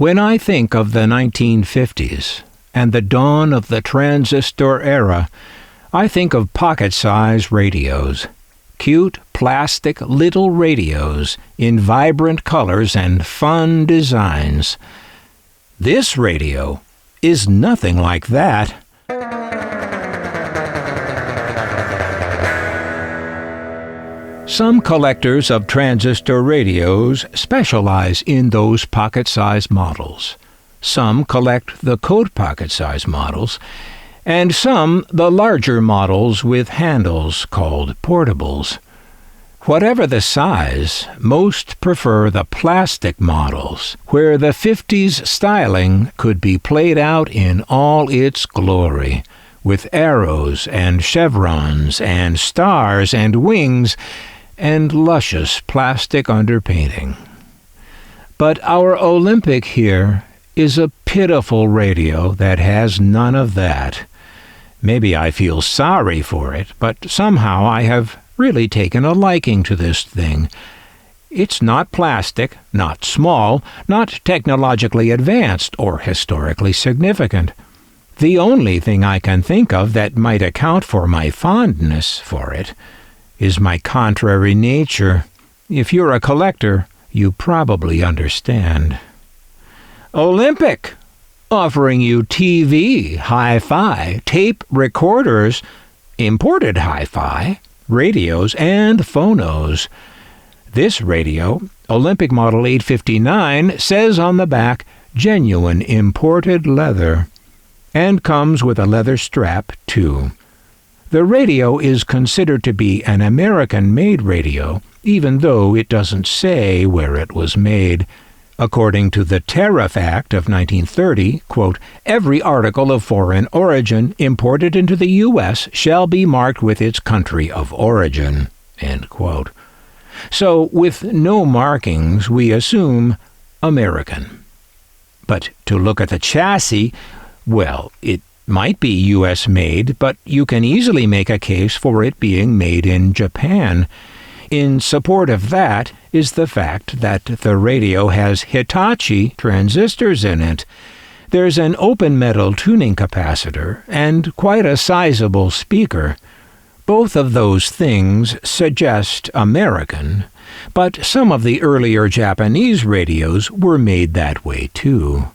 When I think of the 1950s and the dawn of the transistor era, I think of pocket-sized radios. Cute, plastic little radios in vibrant colors and fun designs. This radio is nothing like that. Some collectors of transistor radios specialize in those pocket-sized models. Some collect the coat pocket-sized models, and some the larger models with handles called portables. Whatever the size, most prefer the plastic models, where the 50s styling could be played out in all its glory, with arrows and chevrons and stars and wings and luscious plastic underpainting. But our Olympic here is a pitiful radio that has none of that. Maybe I feel sorry for it, but somehow I have really taken a liking to this thing. It's not plastic, not small, not technologically advanced or historically significant. The only thing I can think of that might account for my fondness for it is my contrary nature. If you're a collector, you probably understand. Olympic, offering you TV, hi-fi, tape recorders, imported hi-fi, radios, and phonos. This radio, Olympic Model 859, says on the back, genuine imported leather, and comes with a leather strap, too. The radio is considered to be an American-made radio, even though it doesn't say where it was made. According to the Tariff Act of 1930, quote, every article of foreign origin imported into the U.S. shall be marked with its country of origin, end quote. So, with no markings, we assume American. But to look at the chassis, well, it might be U.S. made, but you can easily make a case for it being made in Japan. In support of that is the fact that the radio has Hitachi transistors in it. There's an open metal tuning capacitor and quite a sizable speaker. Both of those things suggest American, but some of the earlier Japanese radios were made that way too.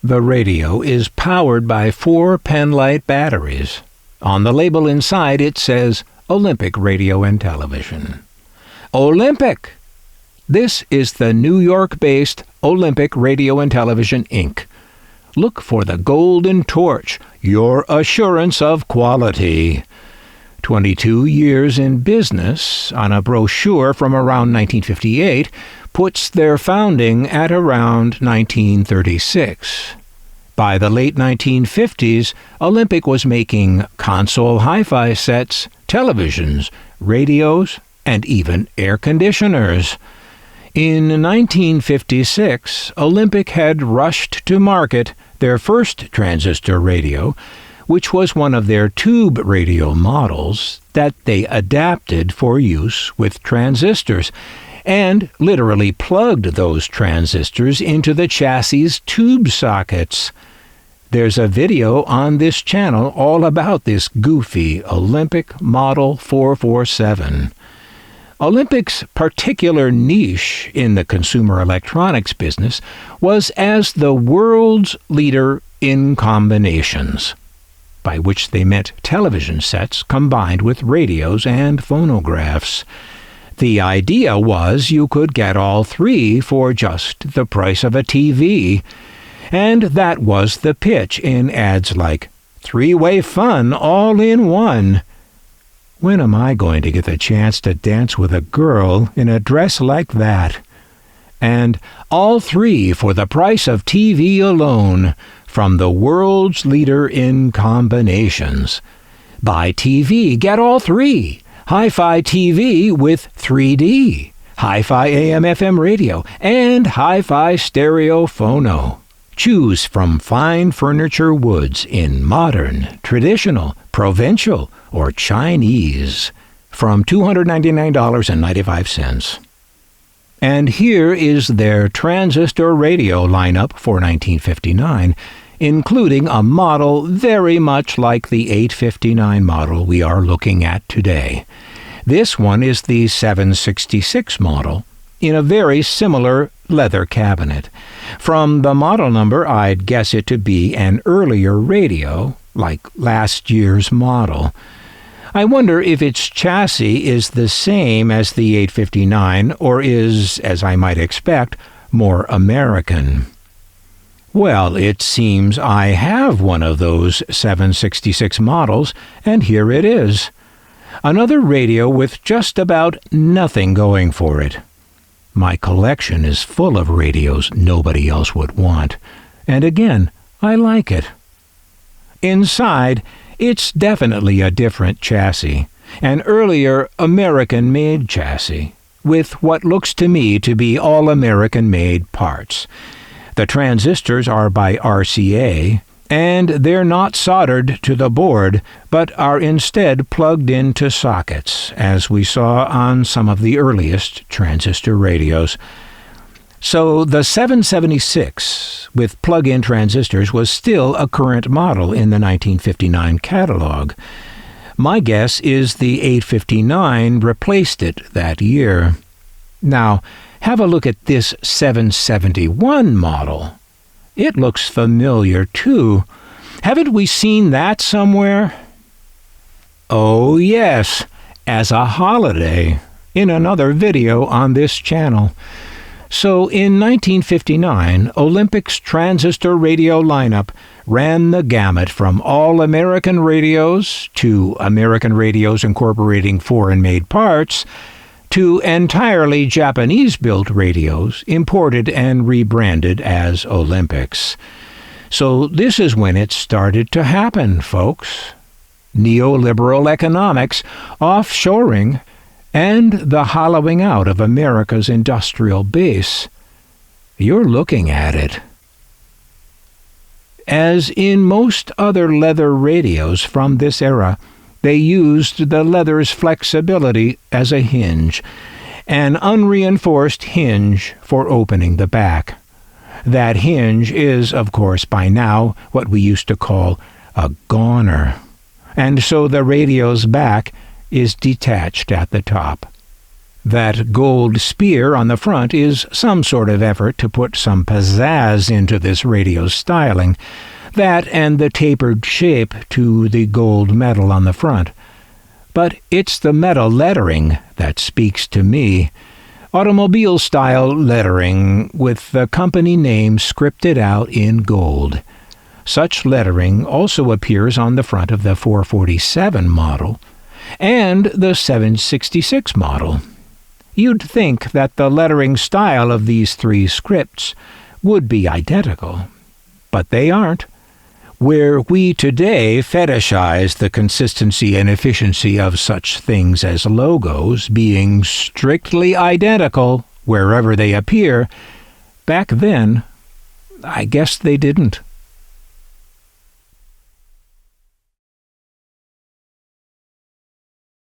The radio is powered by 4 penlight batteries. On the label inside it says Olympic Radio and Television. Olympic! This is the New York-based Olympic Radio and Television, Inc. Look for the golden torch, your assurance of quality. 22 years in business on a brochure from around 1958 puts their founding at around 1936. By the late 1950s, Olympic was making console hi-fi sets, televisions, radios, and even air conditioners. In 1956, Olympic had rushed to market their first transistor radio, which was one of their tube radio models that they adapted for use with transistors, and literally plugged those transistors into the chassis' tube sockets. There's a video on this channel all about this goofy Olympic Model 447. Olympic's particular niche in the consumer electronics business was as the world's leader in combinations, by which they meant television sets combined with radios and phonographs. The idea was you could get all three for just the price of a TV, and that was the pitch in ads like, "Three-way fun all in one." When am I going to get the chance to dance with a girl in a dress like that? And all three for the price of TV alone, from the world's leader in combinations. Buy TV, get all three. Hi-Fi TV with 3D, Hi-Fi AM/FM radio, and Hi-Fi stereo phono. Choose from fine furniture woods in modern, traditional, provincial, or Chinese from $299.95. And here is their transistor radio lineup for 1959, including a model very much like the 859 model we are looking at today. This one is the 766 model, in a very similar leather cabinet. From the model number, I'd guess it to be an earlier radio, like last year's model. I wonder if its chassis is the same as the 859 or is, as I might expect, more American. Well, it seems I have one of those 766 models, and here it is. Another radio with just about nothing going for it. My collection is full of radios nobody else would want, and again, I like it. Inside, it's definitely a different chassis, an earlier American-made chassis, with what looks to me to be all American-made parts. The transistors are by RCA, and they're not soldered to the board, but are instead plugged into sockets, as we saw on some of the earliest transistor radios. So the 776 with plug-in transistors was still a current model in the 1959 catalog. My guess is the 859 replaced it that year. Now, have a look at this 771 model. It looks familiar, too. Haven't we seen that somewhere? Oh, yes, as a holiday, in another video on this channel. So in 1959, Olympic's transistor radio lineup ran the gamut from all American radios to American radios incorporating foreign-made parts to entirely Japanese-built radios imported and rebranded as Olympics. So this is when it started to happen, folks. Neoliberal economics, offshoring, and the hollowing out of America's industrial base. You're looking at it. As in most other leather radios from this era, they used the leather's flexibility as a hinge, an unreinforced hinge for opening the back. That hinge is, of course, by now what we used to call a goner, and so the radio's back is detached at the top. That gold spear on the front is some sort of effort to put some pizzazz into this radio's styling. That and the tapered shape to the gold metal on the front. But it's the metal lettering that speaks to me. Automobile-style lettering with the company name scripted out in gold. Such lettering also appears on the front of the 447 model and the 766 model. You'd think that the lettering style of these three scripts would be identical, but they aren't. Where we today fetishize the consistency and efficiency of such things as logos being strictly identical wherever they appear, back then, I guess they didn't.